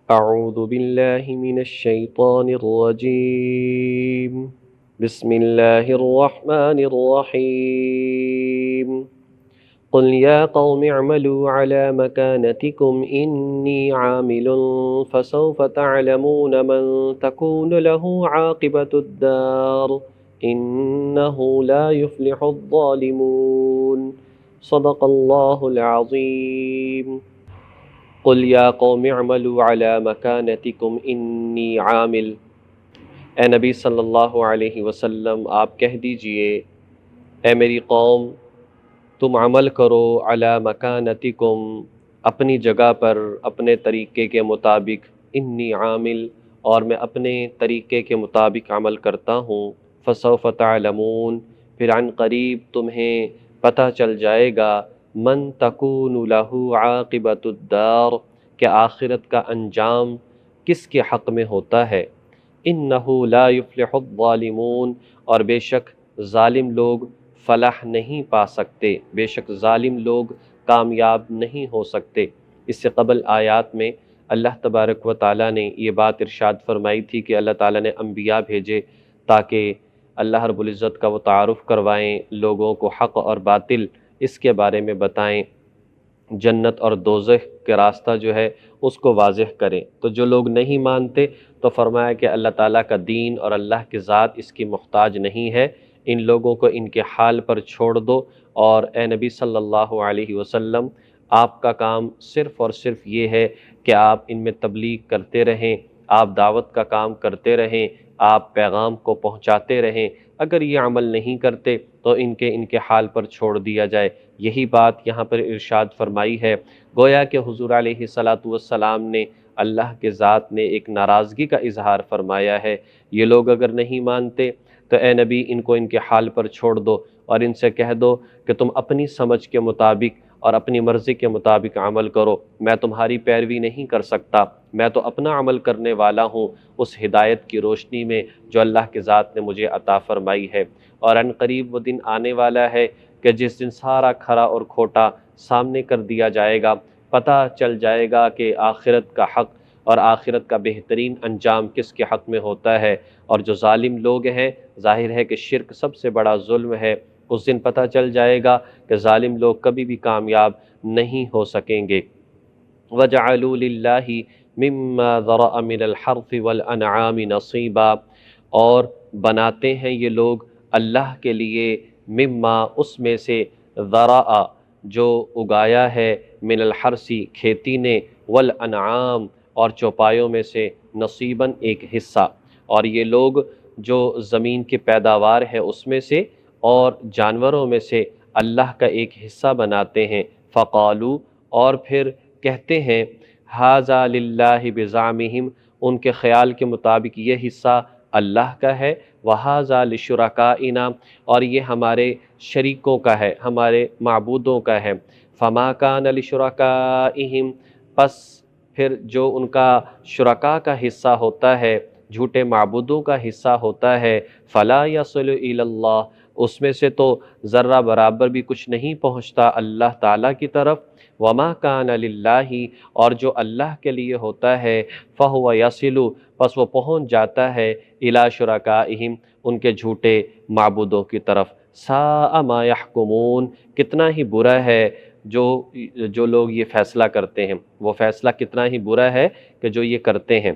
أعوذ بالله من الشيطان الرجيم بسم الله الرحمن الرحيم قل يا قوم اعملوا على مكانتكم إني عامل فسوف تعلمون من تكون له عاقبة الدار إنه لا يفلح الظالمون صدق الله العظيم قل یا قوم اعملوا علی مکانتکم انی عامل۔ اے نبی صلی اللہ علیہ وسلم آپ کہہ دیجئے اے میری قوم تم عمل کرو علی مکانتکم اپنی جگہ پر اپنے طریقے کے مطابق، انی عامل اور میں اپنے طریقے کے مطابق عمل کرتا ہوں، فسوف تعلمون پھر عن قریب تمہیں پتہ چل جائے گا، من تکون لہ عاقبۃ الدار کہ آخرت کا انجام کس کے حق میں ہوتا ہے، انہ لا یفلح الظالمون اور بے شک ظالم لوگ فلاح نہیں پا سکتے، بے شک ظالم لوگ کامیاب نہیں ہو سکتے۔ اس سے قبل آیات میں اللہ تبارک و تعالیٰ نے یہ بات ارشاد فرمائی تھی کہ اللہ تعالیٰ نے انبیاء بھیجے تاکہ اللہ رب العزت کا وہ تعارف کروائیں، لوگوں کو حق اور باطل اس کے بارے میں بتائیں، جنت اور دوزخ کے راستہ جو ہے اس کو واضح کریں۔ تو جو لوگ نہیں مانتے تو فرمایا کہ اللہ تعالیٰ کا دین اور اللہ کی ذات اس کی محتاج نہیں ہے، ان لوگوں کو ان کے حال پر چھوڑ دو، اور اے نبی صلی اللہ علیہ وسلم آپ کا کام صرف اور صرف یہ ہے کہ آپ ان میں تبلیغ کرتے رہیں، آپ دعوت کا کام کرتے رہیں، آپ پیغام کو پہنچاتے رہیں، اگر یہ عمل نہیں کرتے تو ان کے حال پر چھوڑ دیا جائے۔ یہی بات یہاں پر ارشاد فرمائی ہے، گویا کہ حضور علیہ السلام نے اللہ کے ذات نے ایک ناراضگی کا اظہار فرمایا ہے، یہ لوگ اگر نہیں مانتے تو اے نبی ان کو ان کے حال پر چھوڑ دو اور ان سے کہہ دو کہ تم اپنی سمجھ کے مطابق اور اپنی مرضی کے مطابق عمل کرو، میں تمہاری پیروی نہیں کر سکتا، میں تو اپنا عمل کرنے والا ہوں اس ہدایت کی روشنی میں جو اللہ کی ذات نے مجھے عطا فرمائی ہے۔ اور ان قریب وہ دن آنے والا ہے کہ جس دن سارا کھرا اور کھوٹا سامنے کر دیا جائے گا، پتہ چل جائے گا کہ آخرت کا حق اور آخرت کا بہترین انجام کس کے حق میں ہوتا ہے، اور جو ظالم لوگ ہیں، ظاہر ہے کہ شرک سب سے بڑا ظلم ہے، اس دن پتہ چل جائے گا کہ ظالم لوگ کبھی بھی کامیاب نہیں ہو سکیں گے۔ وَجَعَلُوا لِلَّهِ مِمَّا ذَرَأَ مِنَ الْحَرْثِ وَالْأَنْعَامِ نَصِيبًا اور بناتے ہیں یہ لوگ اللہ کے لیے مما اس میں سے ذرأ جو اگایا ہے من الحرث کھیتی نے، والانعام اور چوپایوں میں سے نصیباً ایک حصہ، اور یہ لوگ جو زمین کی پیداوار ہے اس میں سے اور جانوروں میں سے اللہ کا ایک حصہ بناتے ہیں۔ فقالو اور پھر کہتے ہیں ھذا للہ بزعمہم ان کے خیال کے مطابق یہ حصہ اللہ کا ہے، وَھَذَا لِشُرَكَائِنَا اور یہ ہمارے شریکوں کا ہے، ہمارے معبودوں کا ہے۔ فَمَا كَانَ لِشُرَكَائِهِمْ پس پھر جو ان کا شرکاء کا حصہ ہوتا ہے، جھوٹے معبودوں کا حصہ ہوتا ہے، فَلَا يَصِلُ إِلَى اللَّهِ اس میں سے تو ذرہ برابر بھی کچھ نہیں پہنچتا اللہ تعالیٰ کی طرف۔ وَمَا كَانَ لِلَّهِ اور جو اللہ کے لیے ہوتا ہے، فَهُوَ يَصِلُ پس وہ پہنچ جاتا ہے اِلَى شُرَكَائِهِمْ ان کے جھوٹے معبودوں کی طرف۔ سَاءَ مَا يَحْكُمُونَ کتنا ہی برا ہے جو لوگ یہ فیصلہ کرتے ہیں، وہ فیصلہ کتنا ہی برا ہے کہ جو یہ کرتے ہیں۔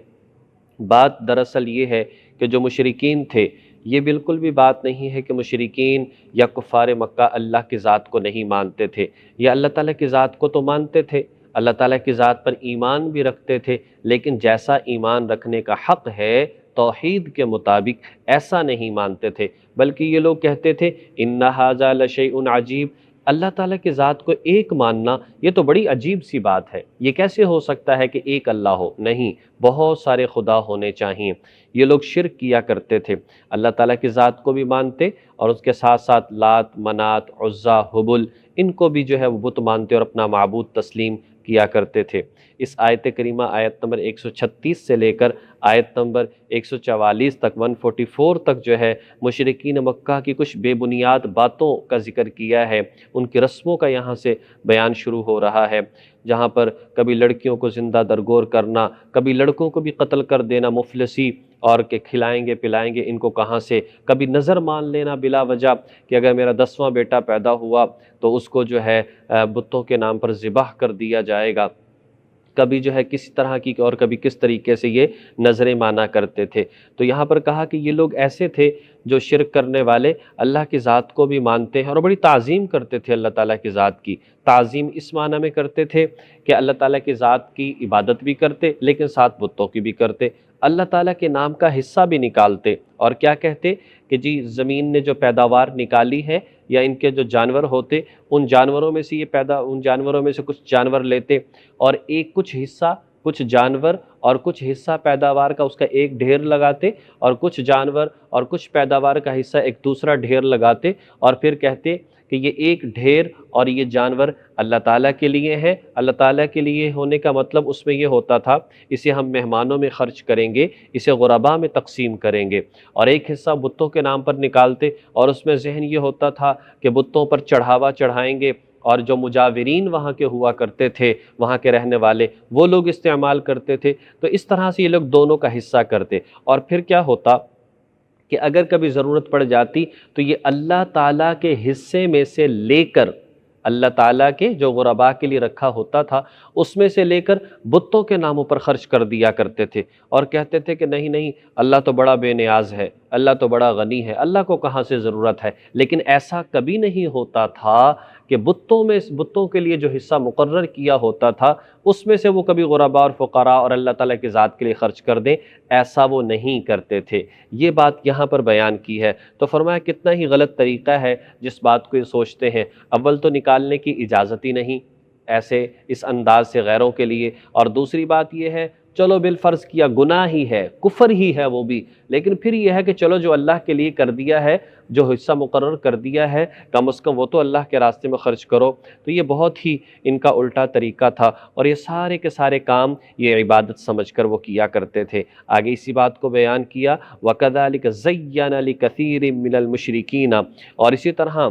بات دراصل یہ ہے کہ جو مشرکین تھے، یہ بالکل بھی بات نہیں ہے کہ مشرکین یا کفار مکہ اللہ کی ذات کو نہیں مانتے تھے، یا اللہ تعالیٰ کی ذات کو تو مانتے تھے، اللہ تعالیٰ کی ذات پر ایمان بھی رکھتے تھے، لیکن جیسا ایمان رکھنے کا حق ہے توحید کے مطابق ایسا نہیں مانتے تھے، بلکہ یہ لوگ کہتے تھے ان ھذا لشیء عجیب اللہ تعالیٰ کی ذات کو ایک ماننا یہ تو بڑی عجیب سی بات ہے، یہ کیسے ہو سکتا ہے کہ ایک اللہ ہو؟ نہیں، بہت سارے خدا ہونے چاہیے۔ یہ لوگ شرک کیا کرتے تھے، اللہ تعالیٰ کی ذات کو بھی مانتے اور اس کے ساتھ ساتھ لات، منات، عزا، حبل ان کو بھی جو ہے وہ بت مانتے اور اپنا معبود تسلیم کیا کرتے تھے۔ اس آیت کریمہ آیت نمبر 136 سے لے کر آیت نمبر 144 تک 144 تک جو ہے مشرکین مکہ کی کچھ بے بنیاد باتوں کا ذکر کیا ہے، ان کی رسموں کا یہاں سے بیان شروع ہو رہا ہے، جہاں پر کبھی لڑکیوں کو زندہ درگور کرنا، کبھی لڑکوں کو بھی قتل کر دینا مفلسی، اور کہ کھلائیں گے پلائیں گے ان کو کہاں سے، کبھی نظر مان لینا بلا وجہ کہ اگر میرا 10واں بیٹا پیدا ہوا تو اس کو جو ہے بتوں کے نام پر ذبح کر دیا جائے گا، کبھی جو ہے کسی طرح کی اور کبھی کس طریقے سے یہ نظریں مانا کرتے تھے۔ تو یہاں پر کہا کہ یہ لوگ ایسے تھے جو شرک کرنے والے اللہ کی ذات کو بھی مانتے ہیں اور بڑی تعظیم کرتے تھے اللہ تعالیٰ کی ذات کی۔ تعظیم اس معنی میں کرتے تھے کہ اللہ تعالیٰ کی ذات کی عبادت بھی کرتے لیکن ساتھ بتوں کی بھی کرتے، اللہ تعالیٰ کے نام کا حصہ بھی نکالتے، اور کیا کہتے کہ جی زمین نے جو پیداوار نکالی ہے یا ان کے جو جانور ہوتے ان جانوروں میں سے ان جانوروں میں سے کچھ جانور لیتے اور ایک کچھ حصہ کچھ جانور اور کچھ حصہ پیداوار کا اس کا ایک ڈھیر لگاتے، اور کچھ جانور اور کچھ پیداوار کا حصہ ایک دوسرا ڈھیر لگاتے، اور پھر کہتے کہ یہ ایک ڈھیر اور یہ جانور اللہ تعالیٰ کے لیے ہیں۔ اللہ تعالیٰ کے لیے ہونے کا مطلب اس میں یہ ہوتا تھا اسے ہم مہمانوں میں خرچ کریں گے، اسے غرباء میں تقسیم کریں گے، اور ایک حصہ بتوں کے نام پر نکالتے، اور اس میں ذہن یہ ہوتا تھا کہ بتوں پر چڑھاوا چڑھائیں گے، اور جو مجاورین وہاں کے ہوا کرتے تھے، وہاں کے رہنے والے، وہ لوگ استعمال کرتے تھے۔ تو اس طرح سے یہ لوگ دونوں کا حصہ کرتے، اور پھر کیا ہوتا کہ اگر کبھی ضرورت پڑ جاتی تو یہ اللہ تعالیٰ کے حصے میں سے لے کر، اللہ تعالیٰ کے جو غرباء کے لیے رکھا ہوتا تھا اس میں سے لے کر بتوں کے ناموں پر خرچ کر دیا کرتے تھے، اور کہتے تھے کہ نہیں نہیں، اللہ تو بڑا بے نیاز ہے، اللہ تو بڑا غنی ہے، اللہ کو کہاں سے ضرورت ہے۔ لیکن ایسا کبھی نہیں ہوتا تھا کہ بتوں کے لیے جو حصہ مقرر کیا ہوتا تھا اس میں سے وہ کبھی غرباء اور فقراء اور اللہ تعالیٰ کی ذات کے لیے خرچ کر دیں، ایسا وہ نہیں کرتے تھے۔ یہ بات یہاں پر بیان کی ہے، تو فرمایا کتنا ہی غلط طریقہ ہے جس بات کو یہ سوچتے ہیں، اول تو نکالنے کی اجازت ہی نہیں ایسے اس انداز سے غیروں کے لیے، اور دوسری بات یہ ہے چلو بالفرض کیا گناہ ہی ہے، کفر ہی ہے وہ بھی، لیکن پھر یہ ہے کہ چلو جو اللہ کے لیے کر دیا ہے، جو حصہ مقرر کر دیا ہے، کم از کم وہ تو اللہ کے راستے میں خرچ کرو۔ تو یہ بہت ہی ان کا الٹا طریقہ تھا، اور یہ سارے کے سارے کام یہ عبادت سمجھ کر وہ کیا کرتے تھے۔ آگے اسی بات کو بیان کیا وَكَذَلِكَ زَيَّنَ لِكَثِيرٍ مِّنَ الْمُشْرِكِينَ، اور اسی طرح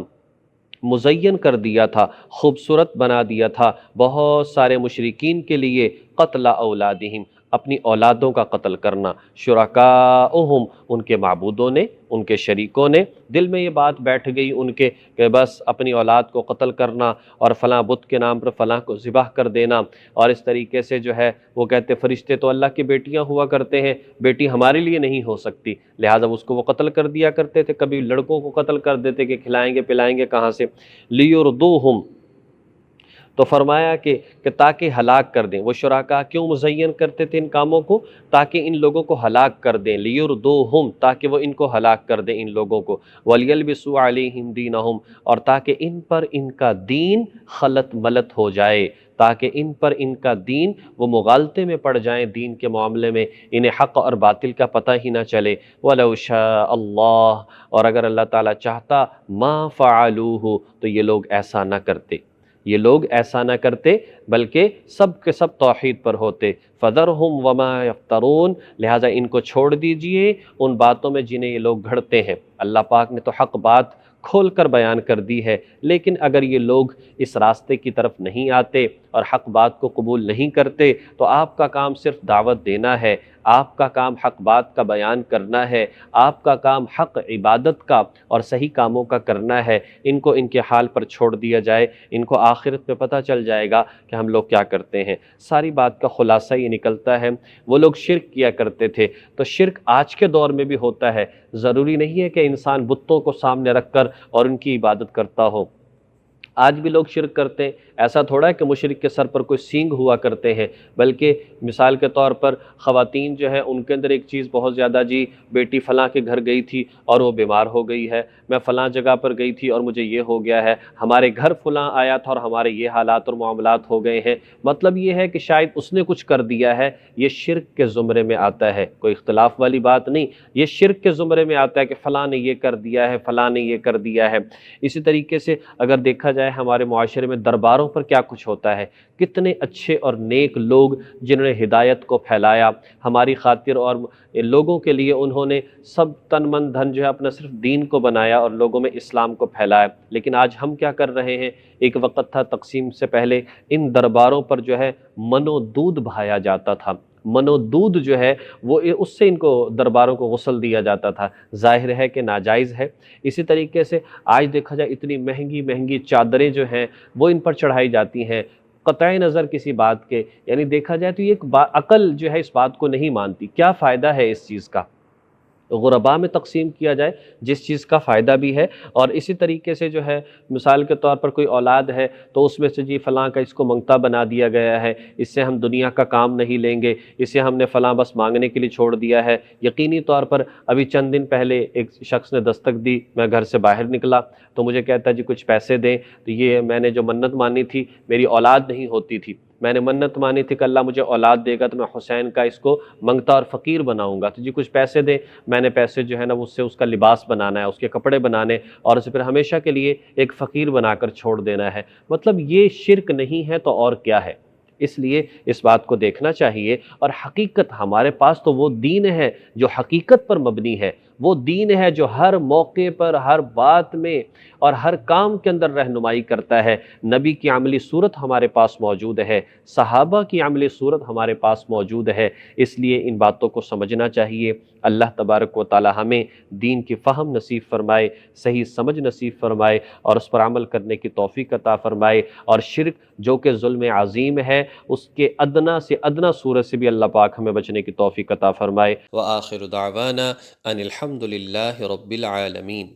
مزین کر دیا تھا، خوبصورت بنا دیا تھا بہت سارے مشرکین کے لیے قتل اولادہم، اپنی اولادوں کا قتل کرنا، شرکاؤہم، ان کے معبودوں نے، ان کے شریکوں نے، دل میں یہ بات بیٹھ گئی ان کے کہ بس اپنی اولاد کو قتل کرنا اور فلاں بت کے نام پر فلاں کو ذبح کر دینا، اور اس طریقے سے جو ہے وہ کہتے فرشتے تو اللہ کی بیٹیاں ہوا کرتے ہیں، بیٹی ہمارے لیے نہیں ہو سکتی، لہٰذا اس کو وہ قتل کر دیا کرتے تھے، کبھی لڑکوں کو قتل کر دیتے کہ کھلائیں گے پلائیں گے کہاں سے، لیردوہم، تو فرمایا کہ تاکہ ہلاک کر دیں۔ وہ شرکاء کیوں مزین کرتے تھے ان کاموں کو؟ تاکہ ان لوگوں کو ہلاک کر دیں، لیردوہم، تاکہ وہ ان کو ہلاک کر دیں ان لوگوں کو، ولیلبسوا علیہم دینہم، اور تاکہ ان پر ان کا دین خلط ملط ہو جائے، تاکہ ان پر ان کا دین وہ مغالطے میں پڑ جائیں، دین کے معاملے میں انہیں حق اور باطل کا پتہ ہی نہ چلے۔ وَلَوْ شَاءَ اللَّهُ، اور اگر اللہ تعالیٰ چاہتا، مَا فَعَلُوهُ، تو یہ لوگ ایسا نہ کرتے، یہ لوگ ایسا نہ کرتے، بلکہ سب کے سب توحید پر ہوتے۔ فَذَرْهُمْ وَمَا يَفْتَرُونَ، لہٰذا ان کو چھوڑ دیجئے ان باتوں میں جنہیں یہ لوگ گھڑتے ہیں۔ اللہ پاک نے تو حق بات کھول کر بیان کر دی ہے، لیکن اگر یہ لوگ اس راستے کی طرف نہیں آتے اور حق بات کو قبول نہیں کرتے تو آپ کا کام صرف دعوت دینا ہے، آپ کا کام حق بات کا بیان کرنا ہے، آپ کا کام حق عبادت کا اور صحیح کاموں کا کرنا ہے۔ ان کو ان کے حال پر چھوڑ دیا جائے، ان کو آخرت میں پتہ چل جائے گا کہ ہم لوگ کیا کرتے ہیں۔ ساری بات کا خلاصہ یہ نکلتا ہے، وہ لوگ شرک کیا کرتے تھے، تو شرک آج کے دور میں بھی ہوتا ہے، ضروری نہیں ہے کہ انسان بتوں کو سامنے رکھ کر اور ان کی عبادت کرتا ہو۔ آج بھی لوگ شرک کرتے ہیں، ایسا تھوڑا ہے کہ مشرک کے سر پر کوئی سینگ ہوا کرتے ہیں، بلکہ مثال کے طور پر خواتین جو ہے ان کے اندر ایک چیز بہت زیادہ، جی بیٹی فلاں کے گھر گئی تھی اور وہ بیمار ہو گئی ہے، میں فلاں جگہ پر گئی تھی اور مجھے یہ ہو گیا ہے، ہمارے گھر فلاں آیا تھا اور ہمارے یہ حالات اور معاملات ہو گئے ہیں۔ مطلب یہ ہے کہ شاید اس نے کچھ کر دیا ہے، یہ شرک کے زمرے میں آتا ہے، کوئی اختلاف والی بات نہیں، یہ شرک کے زمرے میں آتا ہے کہ فلاں نے یہ کر دیا ہے، فلاں نے یہ کر دیا ہے۔ اسی طریقے سے اگر دیکھا جائے ہمارے معاشرے میں درباروں پر کیا کچھ ہوتا ہے، کتنے اچھے اور نیک لوگ جنہوں نے ہدایت کو پھیلایا ہماری خاطر، اور لوگوں کے لیے انہوں نے سب تن من دھن جو ہے اپنا صرف دین کو بنایا اور لوگوں میں اسلام کو پھیلایا۔ لیکن آج ہم کیا کر رہے ہیں؟ ایک وقت تھا تقسیم سے پہلے ان درباروں پر جو ہے منو دودھ بہایا جاتا تھا، منو دودھ جو ہے وہ اس سے ان کو درباروں کو غسل دیا جاتا تھا، ظاہر ہے کہ ناجائز ہے۔ اسی طریقے سے آج دیکھا جائے اتنی مہنگی مہنگی چادریں جو ہیں وہ ان پر چڑھائی جاتی ہیں قطع نظر کسی بات کے، یعنی دیکھا جائے تو یہ ایک عقل جو ہے اس بات کو نہیں مانتی، کیا فائدہ ہے اس چیز کا؟ غرباء میں تقسیم کیا جائے جس چیز کا فائدہ بھی ہے، اور اسی طریقے سے جو ہے مثال کے طور پر کوئی اولاد ہے تو اس میں سے جی فلاں کا اس کو منگتا بنا دیا گیا ہے، اس سے ہم دنیا کا کام نہیں لیں گے، اسے ہم نے فلاں بس مانگنے کے لیے چھوڑ دیا ہے۔ یقینی طور پر ابھی چند دن پہلے ایک شخص نے دستک دی، میں گھر سے باہر نکلا تو مجھے کہتا ہے جی کچھ پیسے دیں، تو یہ میں نے جو منت مانی تھی، میری اولاد نہیں ہوتی تھی، میں نے منت مانی تھی کہ اللہ مجھے اولاد دے گا تو میں حسین کا اس کو منگتا اور فقیر بناؤں گا، تو جی کچھ پیسے دیں، میں نے پیسے جو ہے نا اس سے اس کا لباس بنانا ہے، اس کے کپڑے بنانے، اور اسے پھر ہمیشہ کے لیے ایک فقیر بنا کر چھوڑ دینا ہے۔ مطلب یہ شرک نہیں ہے تو اور کیا ہے؟ اس لیے اس بات کو دیکھنا چاہیے، اور حقیقت ہمارے پاس تو وہ دین ہے جو حقیقت پر مبنی ہے، وہ دین ہے جو ہر موقع پر، ہر بات میں اور ہر کام کے اندر رہنمائی کرتا ہے۔ نبی کی عملی صورت ہمارے پاس موجود ہے، صحابہ کی عملی صورت ہمارے پاس موجود ہے، اس لیے ان باتوں کو سمجھنا چاہیے۔ اللہ تبارک و تعالی ہمیں دین کی فہم نصیب فرمائے، صحیح سمجھ نصیب فرمائے، اور اس پر عمل کرنے کی توفیق عطا فرمائے، اور شرک جو کہ ظلم عظیم ہے اس کے ادنا سے ادنا صورت سے بھی اللہ پاک ہمیں بچنے کی توفیق عطا فرمائے۔ وآخر دعوانا ان الحمد للہ رب العالمین۔